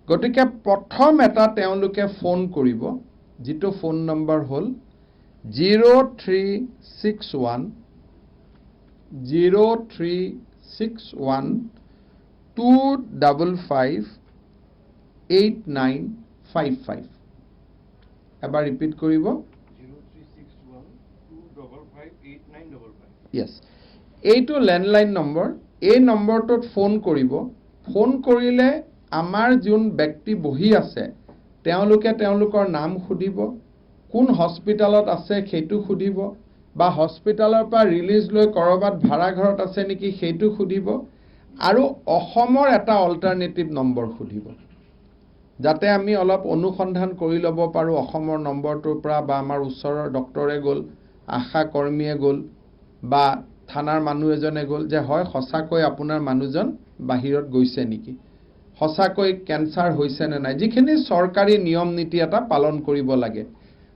গতিকে প্ৰথম এটা তেওঁলোকে ফোন কৰিব, যিটো ফোন নম্বৰ হ'ল 0361-255-8955। এবাৰ ৰিপিট কৰিব, 0361-255-8955। য়েছ। এইটো লেণ্ডলাইন নম্বৰ। এই নম্বৰটোত ফোন কৰিব। ফোন কৰিলে আমাৰ যোন ব্যক্তি বহি আছে তেওঁলোকে তেওঁলোকৰ নাম সুধিব, কোন হস্পিটালত আছে সেইটো সুধিব, বা হস্পিটালৰ পৰা ৰিলিজ লৈ ক'ৰবাত ভাড়া ঘৰত আছে নেকি সেইটো সুধিব, আৰু অসমৰ এটা অল্টাৰনেটিভ নম্বৰ সুধিব, যাতে আমি অলপ অনুসন্ধান কৰি ল'ব পাৰোঁ অসমৰ নম্বৰটোৰ পৰা, বা আমাৰ ওচৰৰ ডক্টৰে গ'ল, আশা কৰ্মীয়ে গ'ল, বা থানাৰ মানুহ এজনে গ'ল, যে হয় সঁচাকৈ আপোনাৰ মানুহজন বাহিৰত গৈছে নেকি, সঁচাকৈ কেঞ্চাৰ হৈছে নে নাই, যিখিনি চৰকাৰী নিয়ম নীতি এটা পালন কৰিব লাগে।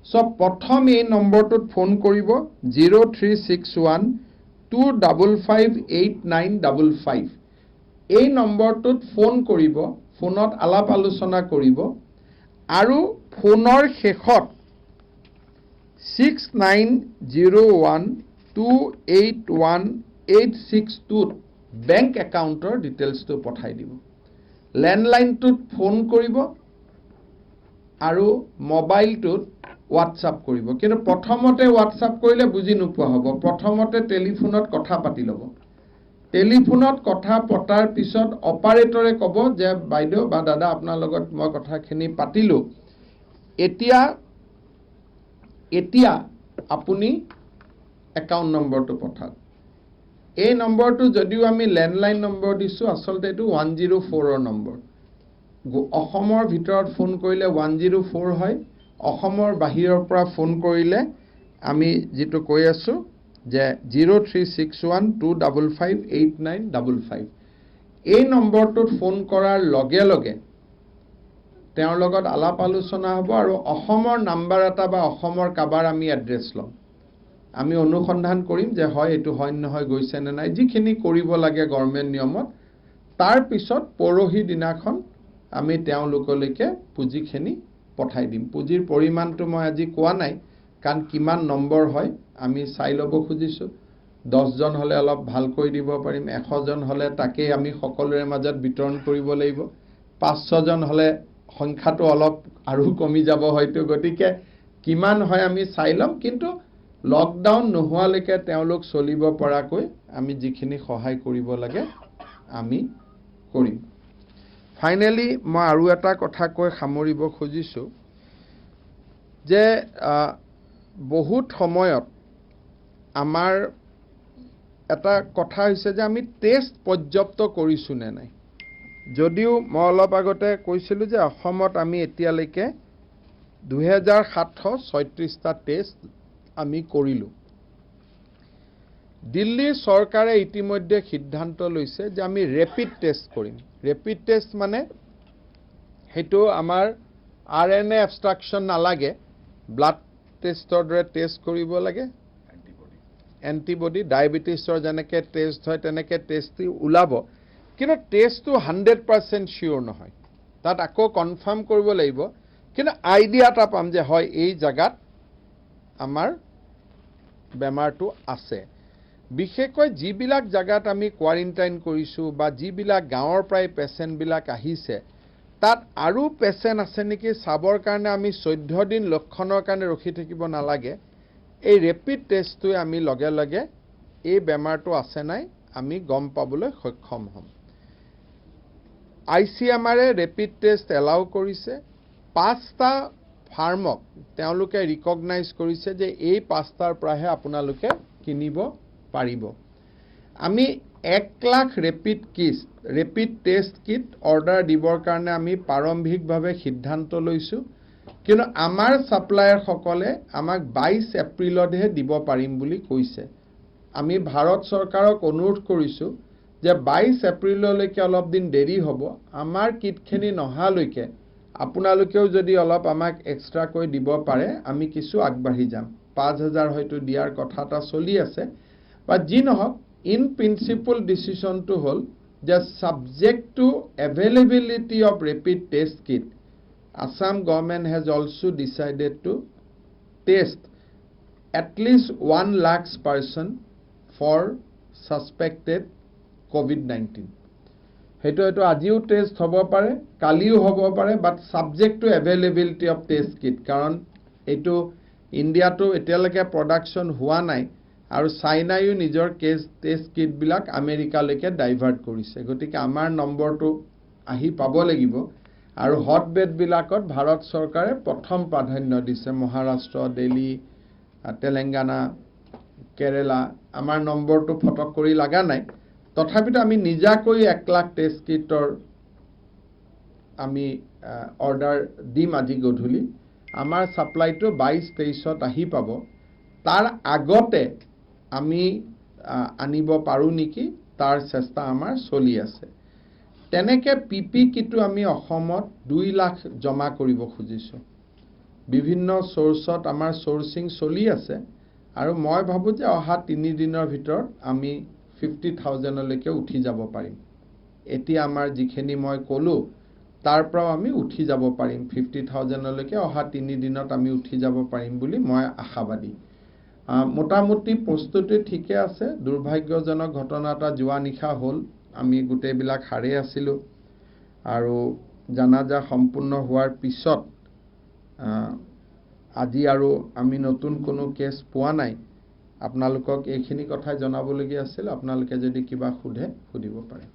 চ' প্ৰথম এই নম্বৰটোত ফোন কৰিব, 0361-255-8955। এই নম্বৰটোত ফোন কৰিব, ফোনত আলাপ আলোচনা কৰিব, আৰু ফোনৰ শেষত 6901-281-862ত বেংক একাউণ্টৰ ডিটেইলছটো পঠাই দিব। লেণ্ডলাইনটোত ফোন কৰিব আৰু মোবাইলটোত হোৱাটছআপ কৰিব, কিন্তু প্ৰথমতে হোৱাটছআপ কৰিলে বুজি নোপোৱা হ'ব। প্ৰথমতে টেলিফোনত কথা পাতি ল'ব। টেলিফোনত কথা পতাৰ পিছত অপাৰেটৰে ক'ব যে বাইদেউ বা দাদা, আপোনাৰ লগত মই কথাখিনি পাতিলোঁ, এতিয়া আপুনি একাউণ্ট নম্বৰটো পঠাওক। এই নম্বৰটো যদিও আমি লেণ্ডলাইন নম্বৰ দিছোঁ, আচলতে এইটো 104ৰ নম্বৰ। অসমৰ ভিতৰত ফোন কৰিলে 104 হয়, অসমৰ বাহিৰৰ পৰা ফোন কৰিলে আমি যিটো কৈ আছোঁ যে 0361-255-8955। এই নম্বৰটোত ফোন কৰাৰ লগে লগে তেওঁৰ লগত আলাপ আলোচনা হ'ব আৰু অসমৰ নাম্বাৰ এটা বা অসমৰ কাবাৰ আমি এড্ৰেছ ল'ম আমি অনুসন্ধান কৰিম যে হয় এইটো হয় নহয় গৈছে নে নাই যিখিনি কৰিব লাগে গভৰ্ণমেণ্ট নিয়মত তাৰ পিছত পৰহি দিনাখন আমি তেওঁলোকলৈকে পুঁজিখিনি পঠাই দিম পুঁজিৰ পৰিমাণটো মই আজি কোৱা নাই কাৰণ কিমান নম্বৰ হয় আমি চাই ল'ব খুজিছোঁ 10 জন হ'লে অলপ ভালকৈ দিব পাৰিম 100 জন হ'লে তাকেই আমি সকলোৰে মাজত বিতৰণ কৰিব লাগিব 500 জন হ'লে সংখ্যাটো অলপ আৰু কমি যাব হয়তো গতিকে কিমান হয় আমি চাই ল'ম কিন্তু লকডাউন নোহোৱালৈকে তেওঁলোক চলিব পৰাকৈ আমি যিখিনি সহায় কৰিব লাগে আমি কৰিম ফাইনেলি মই আৰু এটা কথা কৈ সামৰিব খুজিছোঁ যে বহুত সময়ত আমাৰ এটা কথা হৈছে যে আমি টেষ্ট পৰ্যাপ্ত কৰিছোঁ নে নাই যদিও মই অলপ আগতে কৈছিলোঁ যে অসমত আমি এতিয়ালৈকে 2736টা টেষ্ট আমি কৰিলোঁ দিল্লীৰ চৰকাৰে ইতিমধ্যে সিদ্ধান্ত লৈছে যে আমি ৰেপিড টেষ্ট কৰিম ৰেপিড টেষ্ট মানে হেতু আমাৰ RNA abstraction নালাগে ব্লাড টেষ্টৰ দৰে টেষ্ট কৰিব লাগে এন্টিবডি ডায়াবেটিছৰ যেনেকৈ টেষ্ট হয় তেনেকৈ টেষ্ট ওলাব কিন্তু টেষ্টটো 100% শিওৰ নহয় তাত আকৌ কনফাৰ্ম কৰিব লাগিব কিন্তু আইডিয়া এটা পাম যে হয় এই জায়গাত আমাৰ বেমাৰটো আছে বিশেষকৈ যিবিলাক জায়গাত আমি কোৱাৰেণ্টাইন কৰিছোঁ বা যিবিলাক গাঁৱৰ প্ৰায় পেচেণ্টবিলাক আহিছে তাত আৰু পেচেণ্ট আছে নেকি চাবৰ কাৰণে আমি 14 দিন লক্ষণৰ কাৰণে ৰখি থাকিব নালাগে এই ৰেপিড টেষ্টটোৱে আমি লগে লগে এই বেমাৰটো আছে নাই আমি গম পাবলৈ সক্ষম হ'ম ICMRে ৰেপিড টেষ্ট এলাউ কৰিছে 5টা ফাৰ্মক তেওঁলোকে ৰিকগনাইজ কৰিছে যে এই 5টাৰ পৰাহে আপোনালোকে কিনিব পাৰিব আমি 1 lakh rapid test kit order দিবৰ কাৰণে আমি প্ৰাৰম্ভিকভাৱে সিদ্ধান্ত লৈছোঁ কিন্তু আমাৰ সাপ্লায়াৰ সকলে আমাক 22 এপ্ৰিলতহে দিব পাৰিম বুলি কৈছে আমি ভাৰত চৰকাৰক অনুৰোধ কৰিছোঁ যে 22 এপ্ৰিললৈকে অলপ দিন দেৰি হ'ব আমাৰ কিটখিনি নহালৈকে আপোনালোকেও যদি অলপ আমাক এক্সট্ৰা কৈ দিব পাৰে আমি কিছু আগবাঢ়ি যাম 5000 হয়তো দিয়াৰ কথা এটা চলি আছে বা যি নহওক ইন প্ৰিন্সিপল ডিসিশনটো হ'ল যে subject to availability of rapid test kit Assam government has also decided to test at least 1 lakh person for suspected COVID-19 হেতু আজিও টেষ্ট হ'ব পাৰে কালিও হ'ব পাৰে but subject to availability of test kit কাৰণ এটো ইন্ডিয়াটো এতিয়ালৈকে প্ৰডাকশন হোৱা নাই আৰু চাইনায়ো নিজৰ টেষ্ট কিট বিলাক আমেৰিকালৈকে ডাইভাৰ্ট কৰিছে গতিকে আমাৰ নম্বৰটো আহি পাব লাগিব আৰু হটবেড বিলাকত ভাৰত চৰকাৰে প্ৰথম প্ৰাধান্য দিছে মহাৰাষ্ট্ৰ দিল্লী তেলেংগানা কেৰালা আমাৰ নম্বৰটো ফটক কৰি লাগা নাই তথাপিতো আমি নিজাকৈ 1 লাখ টেষ্ট কিটৰ আমি অৰ্ডাৰ দিম আজি গধূলি আমাৰ সাপ্লাইটো 22-23ত আহি পাব তাৰ আগতে আমি আনিব পাৰো নেকি তাৰ চেষ্টা আমাৰ চলি আছে তেনেকে পিপি কিটু আমি অসমত 2 লাখ জমা কৰিব খুজিছো বিভিন্ন সোৰ্সত আমাৰ সোৰ্সিং চলি আছে আৰু মই ভাবো যে অহা 3 দিনৰ ভিতৰত আমি 50,000 লৈকে উঠি যাব পাৰিম এটি আমাৰ যিখিনি মই কলো তাৰ পৰা আমি উঠি যাব পাৰিম 50,000 লৈকে অহা 3 দিনত আমি উঠি যাব পাৰিম বুলি মই আশাবাদী মোটামুটি প্ৰস্তুতি ঠিকে আছে দুৰ্ভাগ্যজনক ঘটনা এটা যোৱা নিশা হ'ল আমি গুটেবিলাক হাৰে আছিলো আৰু জানাজা সম্পূৰ্ণ হোৱাৰ পিছত আজি আৰু আমি নতুন কোনো কেছ পোৱা নাই আপোনালোকক এইখিনি কথা জনাবলগীয়া আছিল আপোনালোকে যদি কিবা খুধে খুদিব পাৰে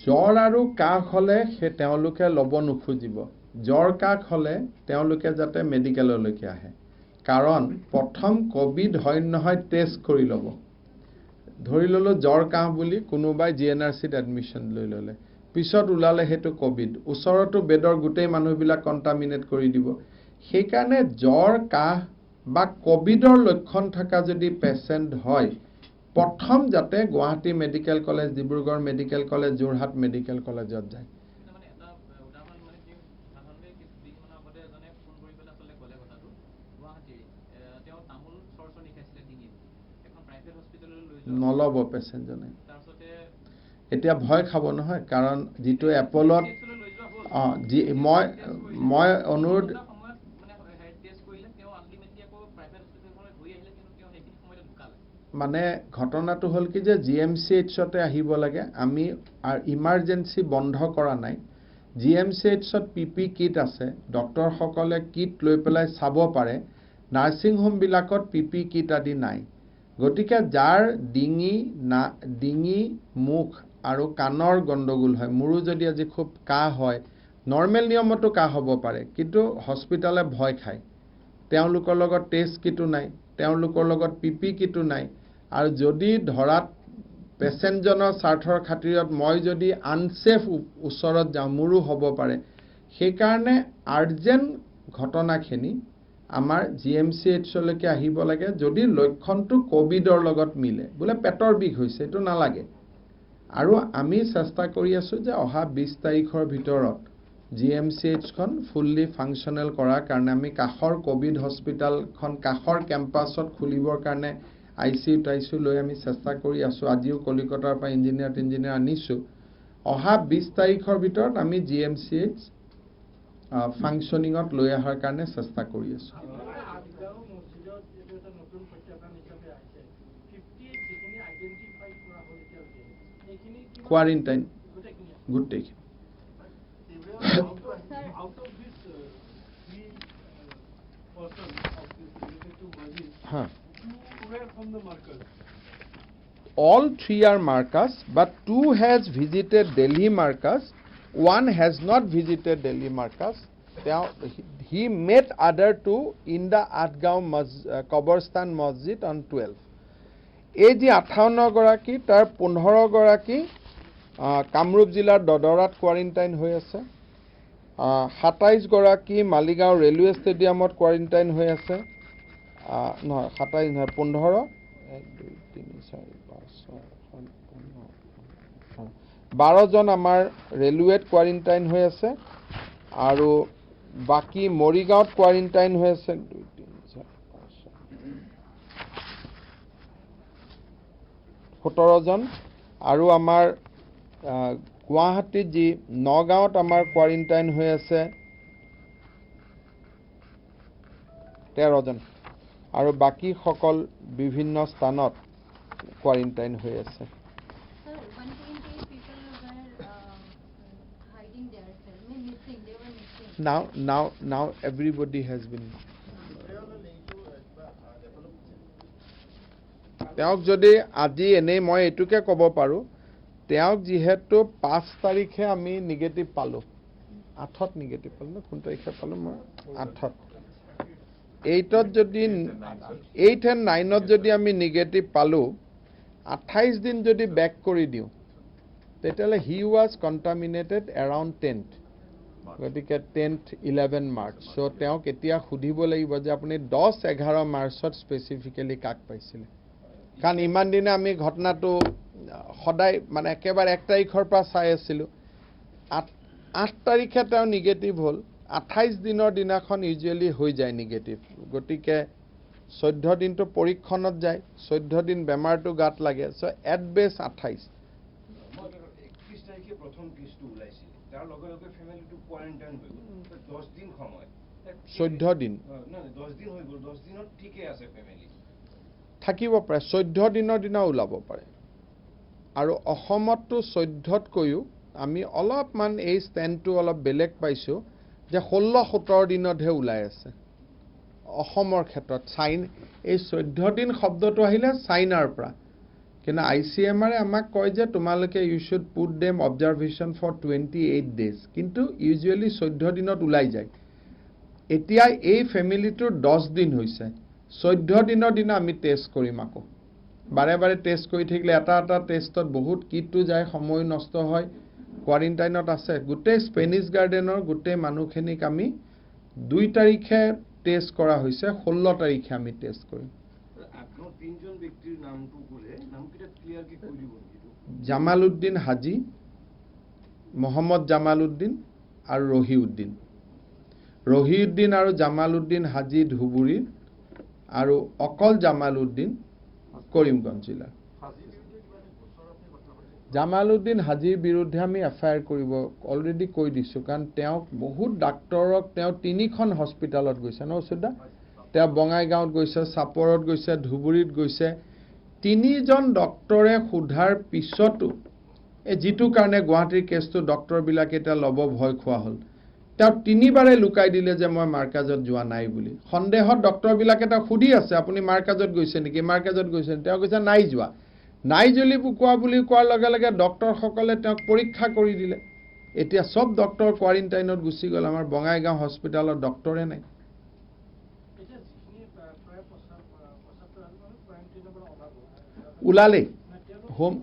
জ্বৰ আৰু কাহ হলে সে তেওঁলোকে লব নুখুজিব জ্বৰ কাহ হলে তেওঁলোকে যাতে মেডিকেললৈকে আহে কাৰণ প্ৰথম কোভিড হয় নহয় টেষ্ট কৰি লব ধৰি ললো জ্বৰ কাহ বুলি কোনোবাই জিএনআৰসিত এডমিশন লৈ ললে পিছত উলালে হেতু কোভিড ওচৰতো বেডৰ গুটেই মানুহবিলাক কন্টামিনেট কৰি দিব সেইকাৰণে জ্বৰ কাহ বা কোভিডৰ লক্ষণ থকা যদি পেচেণ্ট হয় প্ৰথম যাতে Guwahati medical college Dibrugarh medical college Jorhat medical কলেজত যায় মানে এটা উদাহৰণ মানে কি সাধাৰণতে কিছুদিন আগতে এজনে ফোন কৰি পেলাই আচলতে ক'লে কথাটো গুৱাহাটীৰ তেওঁ তামোল চৰচৰ নিখাইছিলে ডিঙিত এখন প্ৰাইভেট হস্পিটেললৈ লৈ যোৱা নল'ব পেচেণ্টজনে তাৰপিছতে এতিয়া ভয় খাব নহয় কাৰণ যিটো এপলত লৈ যোৱা হ'ল মই অনুৰোধ সময়ত মানে টেষ্ট কৰিলে তেওঁ আল্টিমেটলি আকৌ প্ৰাইভেট হস্পিটেললৈ ঘূৰি আহিলে কিন্তু তেওঁ সেইখিনি সময়তে ঢুকালে মানে ঘটনাটো হ'ল কি যে GMCHতে আহিব লাগে আমি ইমাৰ্জেঞ্চি বন্ধ কৰা নাই GMCHত PP কিট আছে ডক্টৰসকলে কিট লৈ পেলাই চাব পাৰে নাৰ্ছিং হোমবিলাকত PP কিট আদি নাই গতিকে যাৰ ডিঙি মুখ আৰু কাণৰ গণ্ডগোল হয় মোৰো যদি আজি খুব কাহ হয় নৰ্মেল নিয়মতো কাহ হ'ব পাৰে কিন্তু হস্পিটালে ভয় খায় তেওঁলোকৰ লগত টেষ্ট কিটো নাই তেওঁলোকৰ লগত PP কিটো নাই আৰু যদি ধৰাত পেচেণ্টজনৰ স্বাৰ্থৰ খাতিৰত মই যদি আনছেফ ওচৰত যাওঁ মোৰো হ'ব পাৰে সেইকাৰণে আৰ্জেণ্ট ঘটনাখিনি আমাৰ GMCHলৈকে আহিব লাগে যদি লক্ষণটো কোভিডৰ লগত মিলে বোলে পেটৰ বিষ হৈছে এইটো নালাগে আৰু আমি চেষ্টা কৰি আছোঁ যে অহা 20 তাৰিখৰ ভিতৰত GMCHখন ফুল্লি ফাংচনেল কৰাৰ কাৰণে আমি কাষৰ কোভিড হস্পিটালখন কাষৰ কেম্পাছত খুলিবৰ কাৰণে ICU লৈ আমি চেষ্টা কৰি আছোঁ আজিও কলিকতাৰ পৰা ইঞ্জিনিয়াৰ আনিছোঁ অহা 20 তাৰিখৰ ভিতৰত আমি GMCH ফাংচনিঙত লৈ অহাৰ কাৰণে চেষ্টা কৰি আছোঁ কোৱাৰেণ্টাইন গোটেইখিনি Out of this three persons related to Mazid, Huh. two were from the Marcus. All three are Marcus, but two has visited Delhi Marcus, one has not visited Delhi Marcus. He met other two in the Atgaon Qabristan Masjid on 12. এই যে 58 গৰাকী তাৰ 15 গৰাকী কামৰূপ জিলাৰ দদৰাত কোৱাৰেণ্টাইন হৈ আছে 27 গৰাকী মালিগাঁও ৰেলৱে ষ্টেডিয়ামত কোৱাৰেণ্টাইন হৈ আছে নহয় 27 নহয় 15 1 2 3 4 5 6 12 জন আমাৰ ৰেলৱেত কোৱাৰেণ্টাইন হৈ আছে আৰু বাকি মৰিগাঁৱত কোৱাৰেণ্টাইন হৈ আছে 2 3 4 5 17 জন আৰু আমাৰ গুৱাহাটীত যি নগাঁৱত আমাৰ কোৱাৰেণ্টাইন হৈ আছে 13 জন আৰু বাকি সকল বিভিন্ন স্থানত কোৱাৰেণ্টাইন হৈ আছে Sir, 128 people were hiding there, sir. Missing. They were missing. now everybody has been তেওঁক যদি আজি এনেই মই এটুকে ক'ব পাৰো তেওঁক যেহেতু 5 তাৰিখে আমি নিগেটিভ পালো 8ত নিগেটিভ পালো না কোন তাৰিখে পালো মই 8ত 8ত যদি 8 and 9ত যদি আমি নিগেটিভ পালো 28 দিন যদি ব্যাক কৰি দিও তেতিয়ালে হি ওয়াজ কন্টামিনেটেড এৰাউন্ড 10th গতিকে 10th 11 মাৰ্চ সো তেওঁক এতিয়া খুদিব লাগিব যে আপুনি 10-11 মাৰ্চত স্পেসিফিক্যালি কাক পাইছিলে কাৰণ ইমান দিনে আমি ঘটনাটো সদায় মানে একেবাৰে 1 তাৰিখৰ পৰা চাই আছিল 8 তাৰিখে তেওঁ নিগেটিভ হল 28 দিনৰ দিনাখন ইউজুৱেলি হৈ যায় নিগেটিভ গতিকে 14 দিনটো পৰীক্ষণত যায় 14 দিন বেমাৰটো গাত লাগে সো এট বেস 28 31 তাৰিখে প্ৰথম কেছটো ওলাইছিল তাৰ লগে লগে ফ্যামিলিটো কোৱাৰেণ্টাইন হৈ গ'ল 10 দিন সময় 14 দিন না 10 দিন হৈ গ'ল 10 দিনত ঠিকই আছে ফ্যামিলি থাকিব পাৰে 14 দিনৰ দিনা ওলাব পাৰে আৰু অসমতটো 14ত কৈও আমি অলপমান এই ষ্টেণ্ডটো অলপ বেলেগ পাইছো যে 16-17 দিনতহে ওলাই আছে অসমৰ ক্ষেত্ৰত সাইন এই 14 দিন শব্দটো আহিলে সাইনাৰ পৰা কিন্তু ICMR আমাক কয় যে তোমালোকে you should put them observation for 28 days কিন্তু ইউজুৱেলি 14 দিনত ওলাই যায় এতিয়া এই ফ্যামিলিটোৰ 10 দিন হৈছে 14 দিনৰ দিনা আমি টেষ্ট কৰিম আকৌ বাৰে বাৰে টেষ্ট কৰি থাকিলে এটা টেষ্টত বহুত কিটটো যায় সময় নষ্ট হয় কোৱাৰেণ্টাইনত আছে গোটেই স্পেনিছ গাৰ্ডেনৰ গোটেই মানুহখিনিক আমি 2 তাৰিখে টেষ্ট কৰা হৈছে 16 তাৰিখে আমি টেষ্ট কৰিম আপনাৰ তিনজন ব্যক্তিৰ নামটো বলে নামকিটা ক্লিয়াৰ কি কই দিব নেকি জামালউদ্দিন হাজি মোহাম্মদ জামালউদ্দিন আৰু ৰহিউদ্দিন আৰু জামালউদ্দিন হাজি ধুবুৰী আৰু অকল জামালউদ্দিন কৰিমগঞ্জ জিলা জামালউদ্দিন হাজিৰ বিৰুদ্ধে আমি এফআইআৰ কৰিব অলৰেডি কৈ দিছো কাৰণ তেওঁ বহুত ডাক্তৰক তেওঁ 3খন হস্পিটালত গৈছে ন সুদা তেওঁ বঙাইগাঁৱত গৈছে সাপৰত গৈছে ধুবুৰীত গৈছে 3জন ডক্টৰে সুধাৰ পিছতো এই যিটো কাৰণে গুৱাহাটীৰ কেছটো ডক্টৰ বিলাকে এটা লব ভয় খোৱা হল তেওঁ 3বাৰে লুকাই দিলে যে মই মাৰ্কাজত যোৱা নাই বুলি সন্দেহত ডক্টৰ বিলাকে এটা খুদি আছে আপুনি মাৰ্কাজত গৈছে নেকি মাৰ্কাজত গৈছে তেওঁ কৈছে নাই যোৱা নাই জলি কোৱা বুলি কোৱাৰ লগে লগে ডক্টৰ সকলে তেওঁক পৰীক্ষা কৰি দিলে এতিয়া সব ডক্টৰ কোৱাৰেণ্টাইনত গুচি গল আমাৰ বঙাইগাঁও হস্পিটালত ডক্টৰে নাই উলালে হোম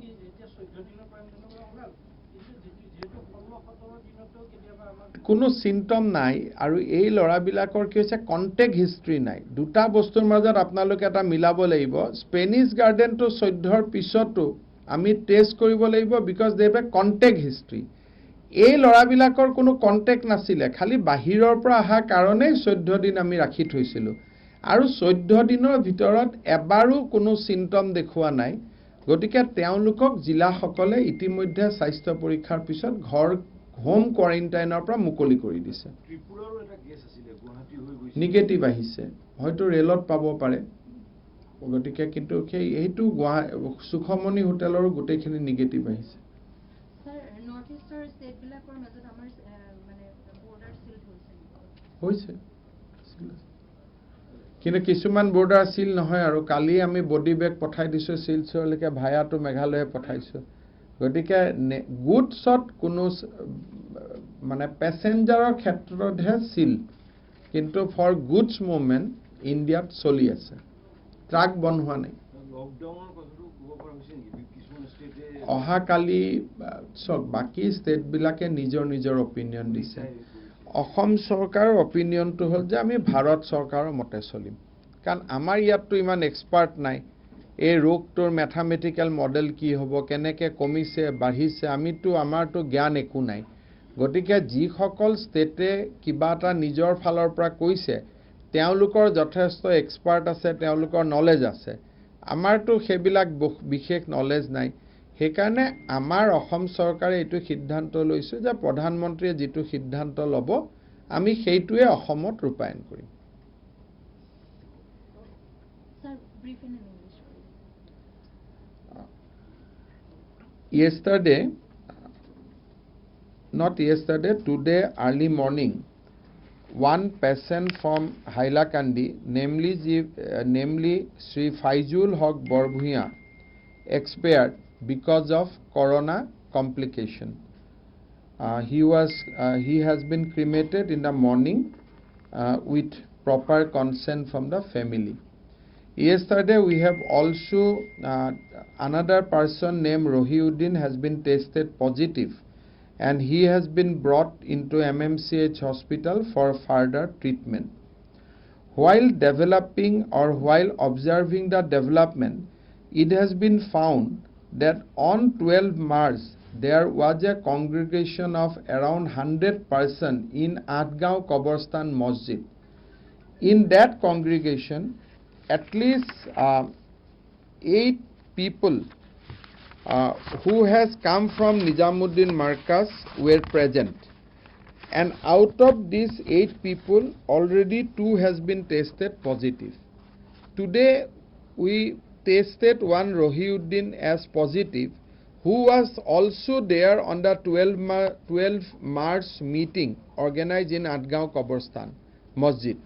কোনো সিম্পটম নাই আৰু এই লৰাবিলাকৰ কি হৈছে কন্টেক্ট হিষ্ট্ৰি নাই দুটা বস্তুৰ মাজত আপোনালোকে এটা মিলাব লাগিব স্পেনিছ গাৰ্ডেনটো 14ৰ পিছতো আমি টেষ্ট কৰিব লাগিব because they have a contact history এই লৰাবিলাকৰ কোনো কন্টেক্ট নাছিলে খালি বাহিৰৰ পৰা অহা কাৰণে 14 দিন আমি ৰাখি থৈছিলো আৰু 14 দিনৰ ভিতৰত এবাৰো কোনো সিম্পটম দেখুৱা নাই গতিকে তেওঁলোকক জিলাসকলে ইতিমধ্যে স্বাস্থ্য পৰীক্ষাৰ পিছত ঘৰ হোম কোৱাৰেণ্টাইনৰ পৰা মুকলি কৰি দিছে ত্ৰিপুৰাৰো এটা কেছ আছিল গুৱাহাটী হৈ গৈছে নিগেটিভ আহিছে হয়তো ৰেলত পাব পাৰে গতিকে কিন্তু এইটো সুখমণি হোটেলৰ গোটেইখিনি নিগেটিভ আহিছে স্যাৰ নৰ্থ ইস্টাৰ স্টেট বিলাকৰ মাজত আমাৰ মানে বৰ্ডাৰ সিল হৈছে কিন্তু কিছুমান বৰ্ডাৰ সিল নহয় আৰু কালি আমি বডি বেগ পঠাই দিছো সিলচৰলৈকে ভায়াটো মেঘালয়ে পঠাইছো গতিকে গুডছত কোনো মানে প্যাসেঞ্জাৰৰ ক্ষেত্ৰতহে সিল কিন্তু ফৰ গুডছ মুভমেন্ট ইণ্ডিয়াত চলি আছে ট্ৰাক বন্ধ হোৱা নাই লকডাউনৰ কথাটো ক'ব পৰা হৈছে নেকি কিছুমান ষ্টেটে অহা কালি সব বাকি ষ্টেট বিলাকে নিজৰ অপিনিয়ন দিছে অসম চৰকাৰৰ অপিনিয়নটো হ'ল যে আমি ভাৰত চৰকাৰৰ মতে চলিম কাৰণ আমাৰ ইয়াতটো ইমান এক্সপাৰ্ট নাই এই ৰোগটোৰ ম্যাথমেটিক্যাল মডেল কি হ'ব কেনেকৈ কমিছে বাঢ়িছে আমাৰটো জ্ঞান একো নাই গতিকে যিসকল ষ্টেটে কিবা এটা নিজৰ ফালৰ পৰা কৈছে তেওঁলোকৰ যথেষ্ট এক্সপাৰ্ট আছে তেওঁলোকৰ নলেজ আছে আমাৰটো সেইবিলাক বিশেষ নলেজ নাই সেইকাৰণে আমাৰ অসম চৰকাৰে এইটো সিদ্ধান্ত লৈছে যে প্ৰধানমন্ত্ৰীয়ে যিটো সিদ্ধান্ত ল'ব আমি সেইটোৱে অসমত ৰূপায়ণ কৰিম sir brief in English today early morning, one patient from Hailakandi, namely Sri Faizul Haq Borbhuiya, expired because of corona complication. He has been cremated in the morning with proper consent from the family. Yesterday we have also another person named Rohiuddin has been tested positive and he has been brought into MMCH hospital for further treatment. While developing or while observing the development, it has been found that on 12 March there was a congregation of around 100 persons in Atgaon Kabarstan Masjid. In that congregation, at least 8 people who has come from Nizamuddin Markaz were present, and out of these 8 people already 2 has been tested positive. Today we tested one Rohiuddin as positive who was also there on the 12 March meeting organized in Atgaon Kabarstan Masjid.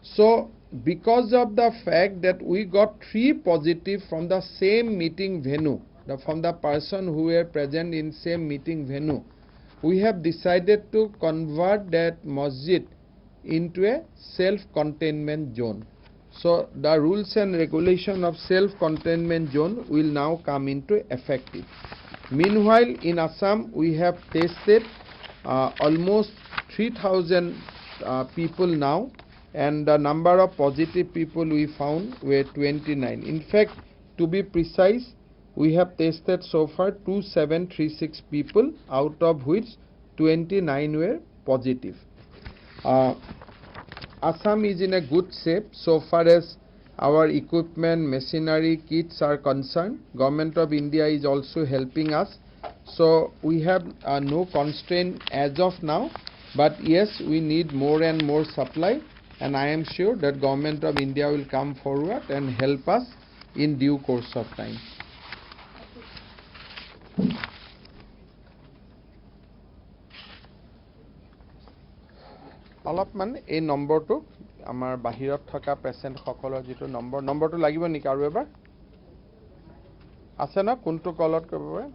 So because of the fact that we got 3 positive from the same meeting venue, from the person who were present in same meeting venue, we have decided to convert that masjid into a self-containment zone. So the rules and regulation of self-containment zone will now come into effective. Meanwhile, in Assam we have tested almost 3,000 people now, and the number of positive people we found were 29. In fact, to be precise, we have tested so far 2736 people, out of which 29 were positive. Assam is in a good shape so far as our equipment, machinery, kits are concerned. Government of India is also helping us. So we have no constraint as of now, but yes, we need more and more supply, and I am sure that Government of India will come forward and help us in due course of time. অলপমান এই নম্বৰটো আমাৰ বাহিৰত থকা পেচেণ্ট সকলৰ যেটো নম্বৰটো লাগিব নেকি আৰু এবাৰ আছে না কোনটো কলত কৰিব পাৰে